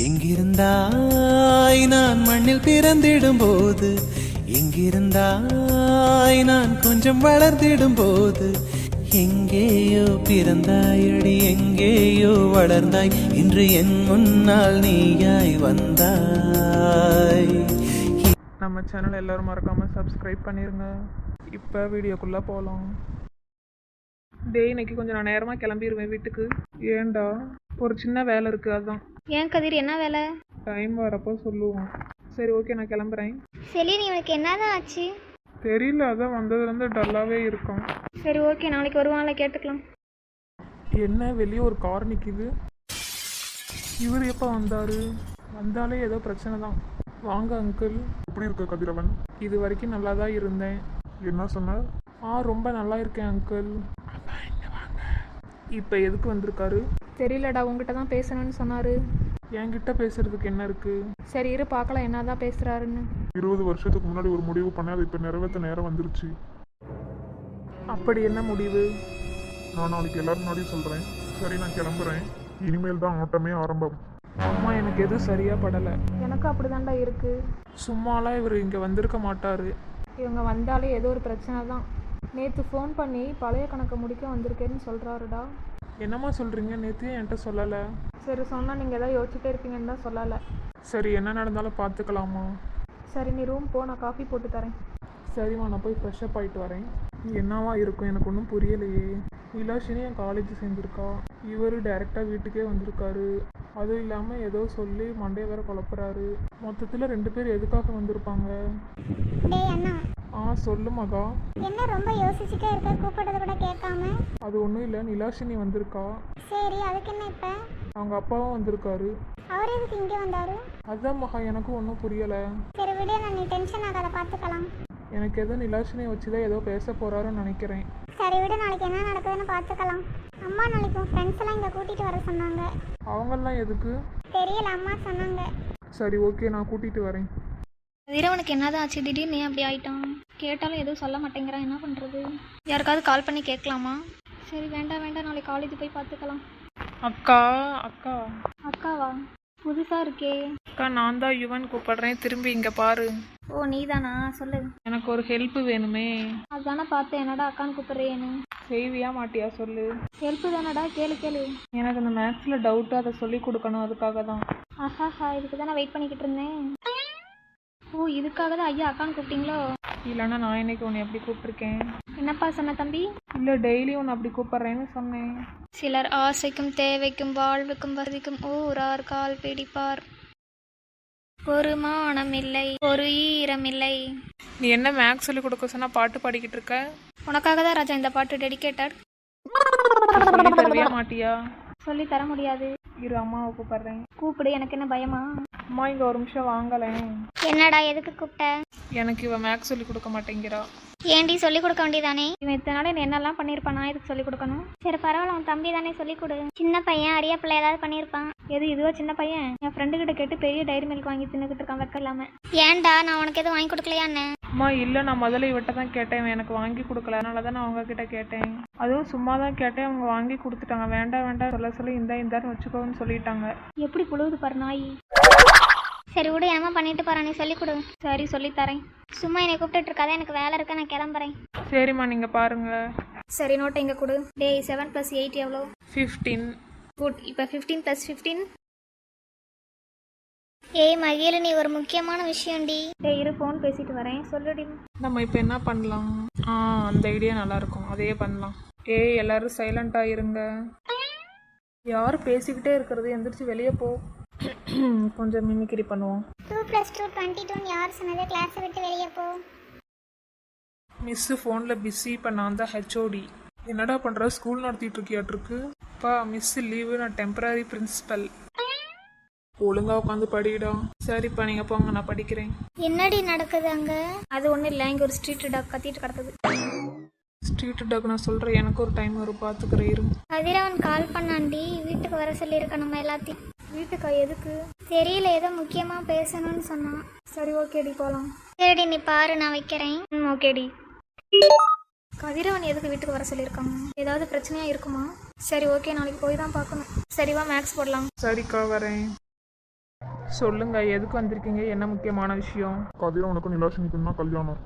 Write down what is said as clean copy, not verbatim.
எங்கிருந்தாய் நான் மண்ணில் பிறந்திடும் போது, எங்கிருந்தாய் நான் கொஞ்சம் வளர்ந்திடும் போது, எங்கேயோ பிறந்தாயடி எங்கேயோ வளர்ந்தாய், இன்று என் முன்னால் நீயாய் வந்தாய். நம்ம சேனல் எல்லாரும் மறக்காம சப்ஸ்கிரைப் பண்ணிருங்க. இப்போ வீடியோக்குள்ள போகலாம். இன்னைக்கு கொஞ்சம் நான் நேரமாக கிளம்பிடுவேன் வீட்டுக்கு. ஏன்டா? ஒரு சின்ன வேலை இருக்குது, அதுதான். ஏன் கதிர், என்ன வேலை? டைம் வரப்போ சொல்லுவோம். சரி, ஓகே, நான் கிளம்புறேன். சரி, நீ உனக்கு என்னதான் ஆச்சு? தெரியல, அதான் வந்ததுலேருந்து டல்லாகவே இருக்கும். சரி, ஓகே, நாளைக்கு வருவாங்கள கேட்டுக்கலாம். என்ன வெளியே ஒரு கார் நிற்கிது? இவர் எப்போ வந்தார்? வந்தாலே ஏதோ பிரச்சனை தான். வாங்க அங்கிள். எப்படி இருக்க கதிரவன்? இது வரைக்கும் நல்லா தான் இருந்தேன். என்ன சொன்ன? ரொம்ப நல்லா இருக்கேன் அங்கிள். இப்போ எதுக்கு வந்திருக்காரு? தெரியலடா, உங்ககிட்ட தான் பேசணும்னு சொன்னார். என்கிட்ட பேசுறதுக்கு என்ன இருக்கு? சரி இரு பார்க்கலாம் என்னதான் பேசுறாருன்னு. 20 வருஷத்துக்கு முன்னாடி ஒரு முடிவு பண்ண, அது இப்போ நிறைவேற்ற நேரம் வந்துருச்சு. அப்படி என்ன முடிவு? நான் நாளைக்கு எல்லாரும் முன்னாடியும் சொல்கிறேன். சரி, நான் கிளம்புறேன். இனிமேல் தான் ஆட்டமே ஆரம்பம். அம்மா, எனக்கு எதுவும் சரியா படலை. எனக்கு அப்படிதான்டா இருக்கு. சும்மாலாம் இவர் இங்கே வந்திருக்க மாட்டார். இவங்க வந்தாலே ஏதோ ஒரு பிரச்சனை தான். நேற்று ஃபோன் பண்ணி பழைய கணக்கை முடிக்க வந்திருக்கேன்னு சொல்கிறாருடா. என்னம்மா சொல்கிறீங்க? நேற்று என்கிட்ட சொல்லலை. சரி, சொன்னால் நீங்கள் எதாவது யோசிச்சுட்டே இருப்பீங்கன்னு தான் சொல்லலை. சரி, என்ன நடந்தாலும் பார்த்துக்கலாமா? சரி, நீ ரூம் போ, நான் காஃபி போட்டு தரேன். சரிம்மா, நான் போய் ஃப்ரெஷ்அப் ஆகிட்டு வரேன். என்னவா இருக்கும் எனக்கு ஒன்றும் புரியலையே. நிலாஷினி என் காலேஜ் சேர்ந்துருக்கா, இவர் டைரெக்டாக வீட்டுக்கே வந்திருக்காரு. அதுவும் இல்லாமல் ஏதோ சொல்லி மண்டையை வேற குழப்புறாரு. மொத்தத்தில் 2 பேர் எதுக்காக வந்திருப்பாங்க? சொல்லு மகா. என்ன ரொம்ப யோசிச்சுட்டே இருக்க? கூப்பிட்டது கூட கேட்காம. அது ஒன்றும் இல்லை, நிலாஷினி வந்திருக்கா. சரி, அதுக்கு என்ன இப்போ? அவங்க அப்பாவும் வந்திருக்காரு. அவர் எதுக்கு இங்கே வந்தாரு? அதுதான் மகா, எனக்கும் ஒன்றும் புரியலை. சரி விடு, நான் நீ டென்ஷன் ஆகாத, பார்த்துக்கலாம். எனக்கு எதோ நிலாஷினியை வச்சு தான் ஏதோ பேச போகிறாருன்னு நினைக்கிறேன். சரி விடு, நாளைக்கு என்ன நடக்குதுன்னு பார்த்துக்கலாம். அம்மா நாளைக்கு உன் ஃப்ரெண்ட்ஸ் எல்லாம் இங்கே கூட்டிகிட்டு வர சொன்னாங்க. அவங்கெல்லாம் எதுக்கு? தெரியல, அம்மா சொன்னாங்க. சரி, ஓகே, நான் கூட்டிகிட்டு வரேன். வீரவனுக்கு என்னதான் ஆச்சு? திடீர்னு அப்படி ஆயிட்டான். கேட்டாலும் எதுவும் சொல்ல மாட்டேங்கிறான். என்ன பண்ணுறது? யாருக்காவது கால் பண்ணி கேட்கலாமா? சரி, வேண்டாம் வேண்டாம், நாளைக்கு காலேஜ் போய் பார்த்துக்கலாம். அக்கா. அக்கா. அக்காவா? புதுசாக இருக்கே. அக்கா, நான் தான் யுவன் கூப்பிடுறேன், திரும்பி இங்கே பாரு. ஓ, நீதானா? சொல்லு. எனக்கு ஒரு ஹெல்ப் வேணுமே. அதுதானே பார்த்தேன், என்னடா அக்கான்னு கூப்பிட்றேன்னு. செய்வியா மாட்டியா சொல்லு. ஹெல்ப்பு தானடா, கேளு கேளு. எனக்கு இந்த மேக்ஸில் டவுட்டு, அதை சொல்லி கொடுக்கணும், அதுக்காக தான். ஆஹாஹா, இதுக்கு தான் நான் வெயிட் பண்ணிக்கிட்டு இருந்தேன். ஓ, இதுக்காக தான் ஐயா அக்கான்னு கூப்பிட்டீங்களோ? இல்லைன்னா நான் இன்னைக்கு உன்னை எப்படி கூப்பிட்ருக்கேன்? என்னப்பா சொன்ன தம்பி? இல்லை, டெய்லி உன்னை அப்படி கூப்பிட்றேன்னு சொன்னேன். சிலர் ஆசைக்கும் தேவைக்கும் வாழ்வுக்கும் வசதிக்கும் ஊரார் கால் பிடிப்பார். ஒரு மானமில்லை, ஒரு ஈரமில்லை. நீ என்ன மேக்ஸ் சொல்லி கொடுக்க சொன்னா பாட்டு பாடிக்கிட்டு இருக்க? உனக்காக தான் ராஜா இந்த பாட்டு டெடிகேட்டட். தருவியா மாட்டியா? சொல்லி தர முடியாது. இரு, அம்மாவை கூப்பிட்றேன். கூப்பிடு, எனக்கு என்ன பயமா? அம்மா, இங்கே ஒரு நிமிஷம் வாங்கலேன். என்னடா, எதுக்கு கூப்பிட்ட? எனக்கு இவன் மேக்ஸ் சொல்லி கொடுக்க மாட்டேங்கிறா. ஏன்டி சொல்லி கொடுக்க வேண்டியதானே? இவன் இத்தனை நாள் என்னெல்லாம் பண்ணியிருப்பான், நான் எதுக்கு சொல்லிக் கொடுக்கணும்? சரி பரவாயில்ல, உன் தம்பி தானே சொல்லி கொடு. சின்ன பையன், அரிய பிள்ளை ஏதாவது பண்ணியிருப்பான். எது இதுவோ சின்ன பையன்? என் ஃப்ரெண்டு கிட்ட கேட்டு பெரிய டைரி மில்க் வாங்கி தின்னுக்கிட்டு இருக்கான், வெக்க இல்லாம. ஏன்டா, நான் உனக்கு எதுவும் வாங்கி கொடுக்கலையான்னு? அம்மா இல்லை, நான் முதல்ல இவட்ட தான் கேட்டேன், இவன் எனக்கு வாங்கி கொடுக்கல, அதனால தான் நான் அவங்க கிட்ட கேட்டேன். அதுவும் சும்மா தான் கேட்டேன், அவங்க வாங்கி கொடுத்துட்டாங்க. வேண்டாம் வேண்டாம் சொல்ல சொல்லி இந்தான்னு வச்சுக்கோன்னு சொல்லிட்டாங்க. எப்படி புழுவுது பாரு நாய். சரி விடு, என்னமா பண்ணிட்டு போறா, நீ சொல்லி கொடு. சரி, சொல்லி தரேன். சும்மா என்னை கூப்பிட்டு இருக்காத, எனக்கு வேலை இருக்க, நான் கிளம்புறேன். சரிம்மா, நீங்கள் பாருங்க. சரி, நோட்டை இங்கே கொடு. டேய், 7 + 8 எவ்வளோ? 15. குட். இப்போ 15 + 15. ஏய் மகிழ, நீ ஒரு முக்கியமான விஷயம்டி. டேய், இரு, ஃபோன் பேசிட்டு வரேன், சொல்லுடி. நம்ம இப்போ என்ன பண்ணலாம்? அந்த ஐடியா நல்லாயிருக்கும், அதையே பண்ணலாம். எல்லாரும் சைலண்டாக இருங்க. யார் பேசிக்கிட்டே இருக்கிறது? எந்திரிச்சு வெளியே போ. கொஞ்சம் மிமிக்ரி பண்ணுவோம். 2 + 2 22 யார் சொன்னது? கிளாஸை விட்டு வெளியே போ. மிஸ்ஸு ஃபோனில் பிஸி. இப்போ நான் தான் ஹெச்ஓடி. என்னடா பண்ணுற? ஸ்கூல் நடத்திட்டு இருக்கியாட்டிருக்கு. அப்பா, மிஸ்ஸு லீவு, நான் டெம்பரரி பிரின்சிபல். ஒழுங்காக உட்காந்து படிடா. சரிப்பா, நீங்கள் போங்க, நான் படிக்கிறேன். என்னடி நடக்குது அங்க? அது ஒன்றும் இல்லை, இங்கே ஒரு ஸ்ட்ரீட் டாக் கத்திட்டு கிடக்குது. ஸ்ட்ரீட் டாக் நான் சொல்கிறேன், எனக்கு ஒரு டைம் வரும், பார்த்துக்கிறேன் இரு. கதிரவன் கால் பண்ணாண்டி, வீட்டுக்கு வர சொல்லியிருக்க நம்ம எல்லாத்தையும். வீட்டுக்கா? எதுக்கு? தெரியல, ஏதோ முக்கியமாக பேசணும்னு சொன்னான். சரி, ஓகேடி, போகலாம். சரிடி, நீ பாரு, நான் வைக்கிறேன். ஓகேடி. கதிரவன் எதுக்கு வீட்டுக்கு வர சொல்லியிருக்காங்க? ஏதாவது பிரச்சனையாக இருக்குமா? சரி, ஓகே, நாளைக்கு போய் தான் பார்க்கணும். சரிவா, மேக்ஸ் போடலாம். சரிக்கா, வரேன். சொல்லுங்க, எதுக்கு வந்திருக்கீங்க? என்ன முக்கியமான விஷயம்? கதிரவனுக்கும் நிலாஷினிக்கும் தான் கல்யாணம்.